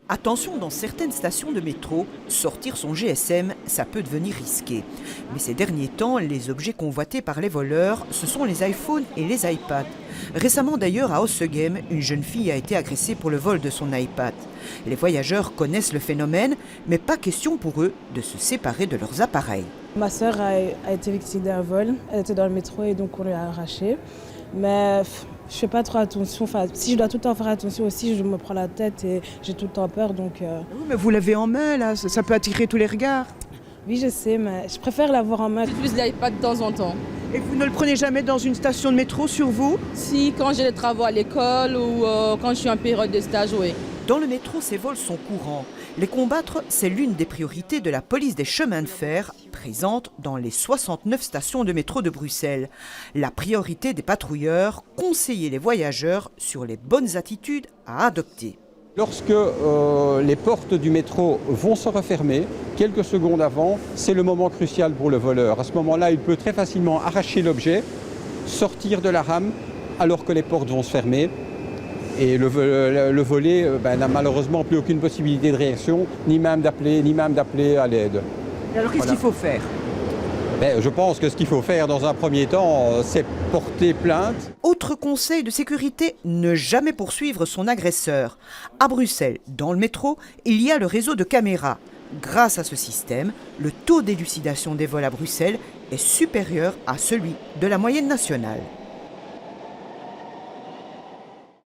Attention, dans certaines stations de métro, sortir son GSM, ça peut devenir risqué. Mais ces derniers temps, les objets convoités par les voleurs, ce sont les iPhones et les iPads. Récemment d'ailleurs, à Ossegem, une jeune fille a été agressée pour le vol de son iPad. Les voyageurs connaissent le phénomène, mais pas question pour eux de se séparer de leurs appareils. Ma sœur a été victime d'un vol. Elle était dans le métro et donc on lui a arraché. Mais je fais pas trop attention. Enfin, si je dois tout le temps faire attention aussi, je me prends la tête et j'ai tout le temps peur. Donc, Oui, mais vous l'avez en main, là, ça peut attirer tous les regards. oui, je sais, mais je préfère l'avoir en main. J'utilise l'iPad de temps en temps. Et vous ne le prenez jamais dans une station de métro sur vous? Si, quand j'ai des travaux à l'école ou quand je suis en période de stage, oui. Dans le métro, ces vols sont courants. Les combattre, c'est l'une des priorités de la police des chemins de fer, présente dans les 69 stations de métro de Bruxelles. La priorité des patrouilleurs, conseiller les voyageurs sur les bonnes attitudes à adopter. Lorsque les portes du métro vont se refermer, quelques secondes avant, c'est le moment crucial pour le voleur. À ce moment-là, il peut très facilement arracher l'objet, sortir de la rame alors que les portes vont se fermer. Et le volé n'a malheureusement plus aucune possibilité de réaction, ni même d'appeler à l'aide. Et alors qu'est-ce qu'il faut faire? Je pense que ce qu'il faut faire dans un premier temps, c'est porter plainte. Autre conseil de sécurité, ne jamais poursuivre son agresseur. À Bruxelles, dans le métro, il y a le réseau de caméras. Grâce à ce système, le taux d'élucidation des vols à Bruxelles est supérieur à celui de la moyenne nationale.